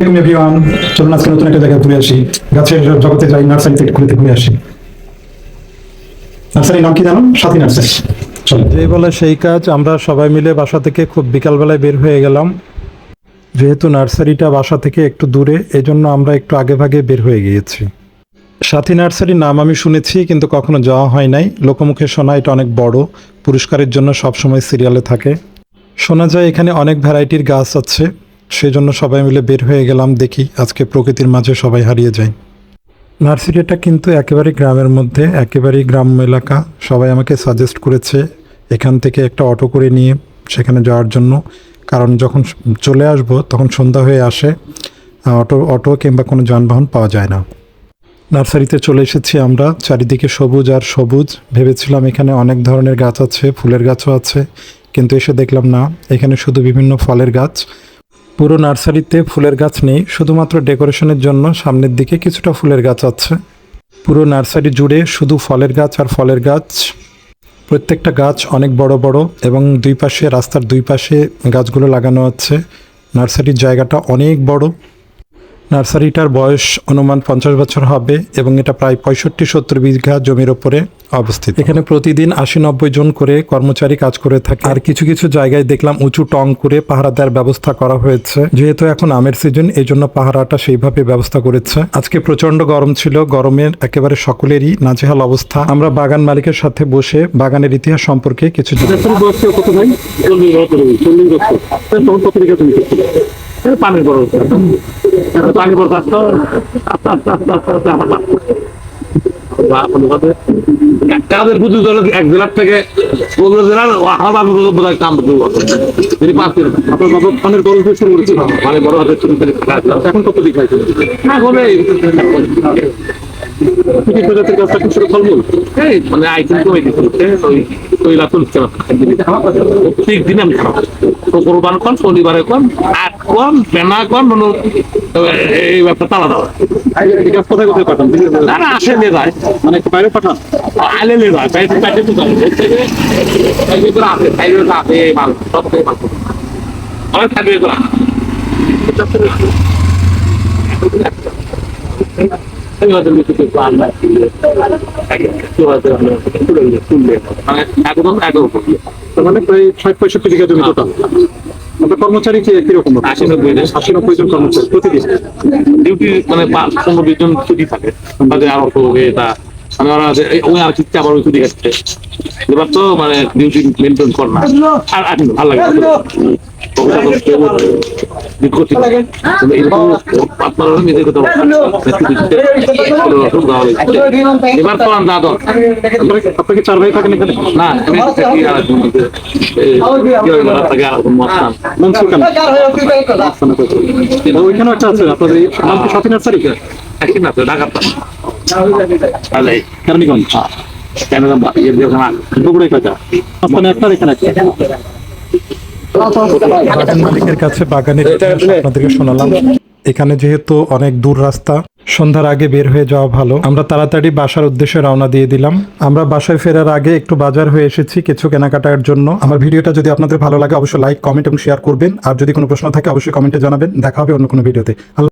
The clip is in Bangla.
এরকম এভরিওয়ান, চলুন আজকে নতুন একটা জায়গায় ঘুরে আসি। গাছের জগতে যাই, নার্সারিতে একটু ঘুরে আসি। নার্সারির নাম কি জানো? সাথী নার্সারি। চলো। যেই বলে সেই কাজ, আমরা সবাই মিলে বাসা থেকে খুব বিকালবেলায় বের হয়ে গেলাম। যেহেতু নার্সারিটা বাসা থেকে একটু দূরে, এজন্য আমরা একটু আগে ভাগে বের হয়ে গিয়েছি। সাথী নার্সারির নাম আমি শুনেছি, কিন্তু কখনো যাওয়া হয় নাই। লোকমুখে শোনা এটা অনেক বড়, পুরস্কারের জন্য সবসময় সিরিয়ালে থাকে। শোনা যায় এখানে অনেক ভ্যারাইটির গাছ আছে, সেই জন্য সবাই মিলে বের হয়ে গেলাম। দেখি আজকে প্রকৃতির মাঝে সবাই হারিয়ে যায়। নার্সারিটা কিন্তু একেবারেই গ্রামের মধ্যে, একেবারেই গ্রাম্য এলাকা। সবাই আমাকে সাজেস্ট করেছে এখান থেকে একটা অটো করে নিয়ে সেখানে যাওয়ার জন্য, কারণ যখন চলে আসব তখন সন্ধ্যা হয়ে আসে, অটো কিংবা কোনো যানবাহন পাওয়া যায় না। নার্সারিতে চলে এসেছি আমরা, চারিদিকে সবুজ আর সবুজ। ভেবেছিলাম এখানে অনেক ধরনের গাছ আছে, ফুলের গাছও আছে, কিন্তু এসে দেখলাম না, এখানে শুধু বিভিন্ন ফলের গাছ। পুরো নার্সারিতে ফুলের গাছ নেই, শুধুমাত্র ডেকোরেশনের জন্য সামনের দিকে কিছুটা ফুলের গাছ আছে। পুরো নার্সারি জুড়ে শুধু ফলের গাছ আর ফলের গাছ। প্রত্যেকটা গাছ অনেক বড় বড়, এবং দুই পাশে, রাস্তার দুই পাশে গাছগুলো লাগানো আছে। নার্সারির জায়গাটা অনেক বড়। নার্সারিটার বয়স অনুমান 50 বছর হবে, এবং এটা প্রায় 65-70 বিঘা জমির ওপরে অবস্থিত। এখানে প্রতিদিন 80-90 জন করে কর্মচারী কাজ করে থাকে। আর কিছু কিছু জায়গায় দেখলাম উঁচু টং করে পাহারা দেওয়ার ব্যবস্থা করা হয়েছে। যেহেতু এখন আমের সিজন, এই জন্য পাহারাটা সেইভাবে ব্যবস্থা করেছে। আজকে প্রচন্ড গরম ছিল, গরমের একেবারে সকলেরই নাজেহাল অবস্থা। আমরা বাগান মালিকের সাথে বসে বাগানের ইতিহাস সম্পর্কে কিছু পানির বড় পানি বড় আস্তে আস্তে আস্তে আস্তে আস্তে আস্তে আমার তাদের পুজো ধরো 1 জেলার থেকে 15 জেলার পানির বড় শুরু করেছি, মানে বড় হাতে এখন কত দিক আছে প্রজাতির গাছটা কিছু ফলমূল মানে আইটেম কমে দিচ্ছে, তৈলা চলছে না প্রত্যেক দিন আমি খারাপ কোরবান কম, শনিবারে কম, আট কম, বেনা কম, মানে এই ব্যাপারটা আলাদা। কোথায় কোথায় পাঠান? না আসে নিয়ে যায়, মানে বাইরে পাঠান, আইলে নিয়ে যায়, বাইরে বাইরে তো যায় আছে আছে মাল সব থেকে মাল অনেক থাকবে এগুলো। মানে প্রায় 60-65 বিঘা জমি টোটাল। আপনার কর্মচারী কিরকম? 80-90 জন কর্মচারী প্রতিদিন ডিউটি, মানে 15-20 জন ছুটি থাকে, আরো এটা মানে ওরা ওই আর চিন্তা আবার ওই ছুটি খাচ্ছে এবার তো, মানে ডিউটি মেনটেন কর না। আর ভালো লাগে এবার তো না দর আপনাকে 4 ভাই থাকেন এখানে? না ওইখানে একটা আছে আপনাদের নাম কি সাথী নার্সারি? একই না ঢাকা কেরানীগঞ্জ বাগান মালিকের কাছে বাগানের ইতিহাস আপনাদেরকে শোনালাম। এখানে যেহেতু অনেক দূর রাস্তা, সন্ধ্যার আগে বের হয়ে যাওয়া ভালো। আমরা তাড়াতাড়ি বাসার উদ্দেশ্যে রওনা দিয়ে দিলাম। আমরা বাসায় ফেরার আগে একটু বাজার হয়ে এসেছি কিছু কেনাকাটার জন্য। আমার ভিডিওটা যদি আপনাদের ভালো লাগে অবশ্যই লাইক, কমেন্ট এবং শেয়ার করবেন। আর যদি কোনো প্রশ্ন থাকে অবশ্যই কমেন্টে জানাবেন। দেখা হবে অন্য কোনো ভিডিওতে।